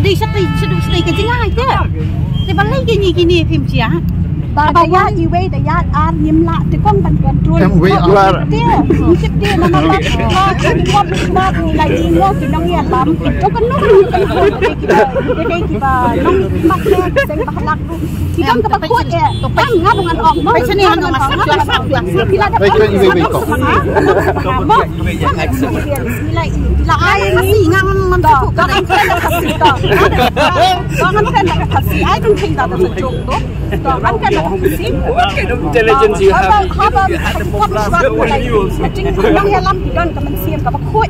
Di sedih kecil aja. Tiba lagi gini film cia. Bahaya iwe daya nimla tekong ban kontrol. Dia, mungkin dia nama lagi mau kinong ya lam. Itu kan kita makna saya bahalak tu. Kita dapat kuat ya. Topeng ngabungan ong. Sini orang masak. Bila dapat bila ayah masih ngangan mentok. Jangan kasih tak. Jangan kasih. Ayah tu kita dapat sejuk tu. Jangan intelligence you have the news. Kinong ya lam bidon kaman siam ka bakhoy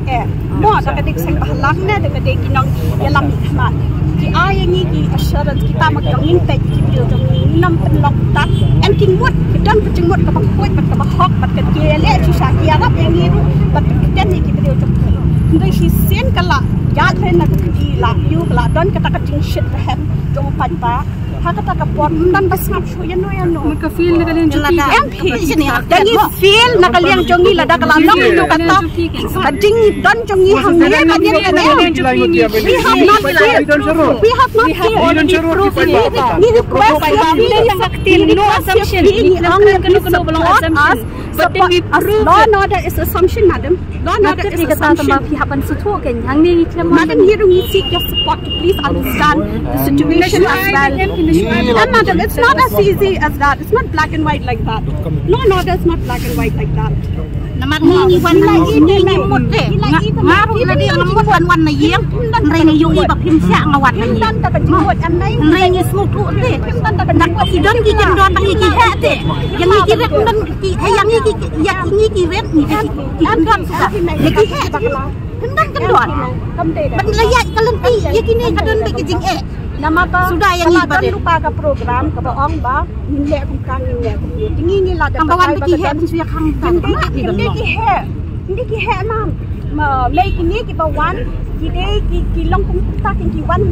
mo da kadik sang bahalak na da kadik kinong ya lam khmat ki ay ngi ki assurance kita magangin pe ki bil jong nam penlok tak en king mut kidan pecing mut ka bakhoy pat ka bakhok pat ka kele chi sa ki arab yang ngi pat kidan ni ki bil jong ndai si sen kala ya thlen na ki la yu kala don ka ta ting shit hem jong pan pa kata kapon dan basngap shuyan no yan no mereka feel na kalian cuti dangi feel na kalian jongi lada kalanong itu kata kading dan jongi hamne kading we have not ni request yang aktif no assumption but then we prove law and order is assumption madam law and order is assumption madam here we seek your support to please understand the situation as well. And madam, it's not as easy as that. It's not black and white like that. No, it's not black and white like that. Naman ni wan lagi ni mut deh. Ngaruh na dia ngambut wan na yang. Ring yung iba pimsa ngawat na yang. Ring smooth tu deh. Nak idon ki jendon bagi ki he deh. Yang ni kiret dan yang ni kiret ni jendon suka. Yang ki he hendang jendon. Benlayat kalenti ya kini kadon bagi jing nama ba sudah yang ini pada lupa ke program ke baong ba nilai bukan nilai tinggi nilai ada kawan bagi he sudah kang ini ki he mam make ini ki bawan ki long pun tak ki wan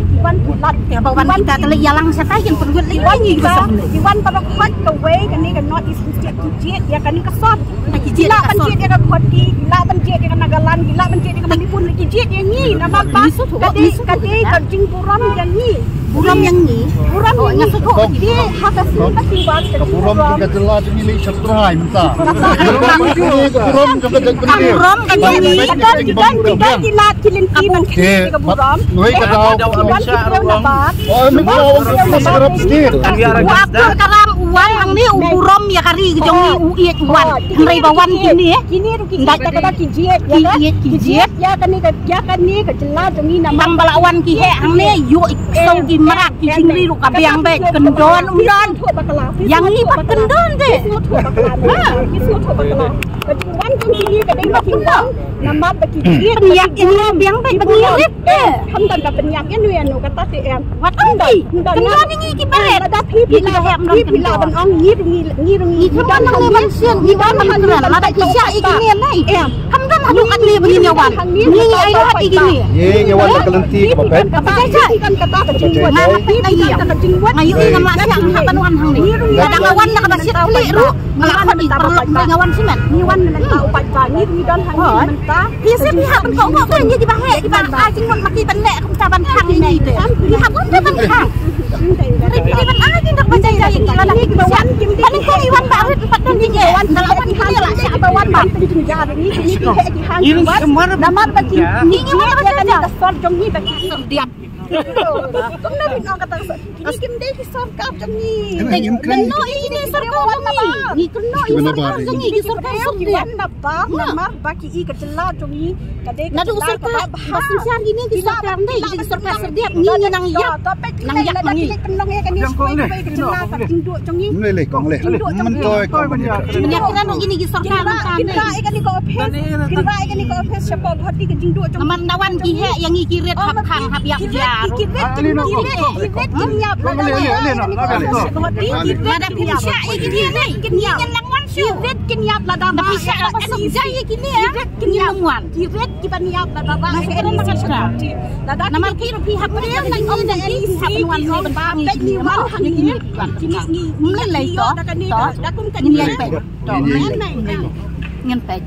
lat ya bawan kita telah jalan siapa yang perlu lagi ki wan pada kuat ke way kan ni kan not is state to jet ya kan ni kesot gila pencet dia kan kuat gila pencet dia kan nagalan gila pencet dia kan manipun ki jet yang ni nama ba kadi kerjing buram yang ni buram yang ni buram yang ni dia hadas pasti buat buram juga jelas ini lagi setrai mentah buram juga buram kan kita gila kilinti man ke buram noi kada oh mikau serap sikit waktu karam uang yang ni buram ya kari jong ni uiet uan ngai bawan kini ndak kada kijiet ya kan ni ke jelas jong ni nama balawan ki he ang ni yu song ki marak ki singri ru ka beang be kendon umdan yang ni pak kendon de wan jong ni ka ding tinggal nama bagi penyak ini beang be pengirit hamdan ka penyak ni anu kata em wat andi kendon ni ki baret ada pila ban ong ni kan nang le ban sian ni ban man ran ada kisya ikini nai hamdan hadu kan le bani nyawan ni ai hat ikini ye nyawan kalenti babet kan kata kejingwat ngayu nama siang panuan hang ni kadang awan nak basit klik ru ngelawan di ngawan simen ni wan nak tahu pacar ni dan hang ni mentah biasa pihak ban kau kau ni di bahe di ban a jingwat maki ban lek kum taban hang ni tu pihak pun ban hang di ban a ni nak baca jaya ki la ki bawan paling kau iwan baret padan ni wan dalam hang lah siapa bawan ban penjara ni di hang nama bagi ni mana baca kesor jong ni bagi diam Kung narin ang katang ini kim day kisar ka jam ni. No ini sarkar ni. Ni kuno ini sarkar jang ni kisar ka sudi. Na ba namar baki i kecela jong ni kade na do sarkar basin siar ini kisar ka ndai kisar ka serdiap ni nang yap nang yap ni. Kenong ya kan ni sesuai kecela ka tindu jong ni. Le kong le. Mentoy kong menyak kira ini kisar ka kan kita ikan ni ko opes. Kita ikan ni ko opes siapa hati ke tindu jong. Naman nawan ki he yang ikiret hap khang hap yak ja. Kiret kinyap ada pisah ini nih kinyap langwan kiret kinyap lada pisah ini jaya kini ya kinyap kiret kinyap lada ini lada nama kira pihak dia nang dan ini sabuan ni bang ini wan ini mulai to ini ngan pe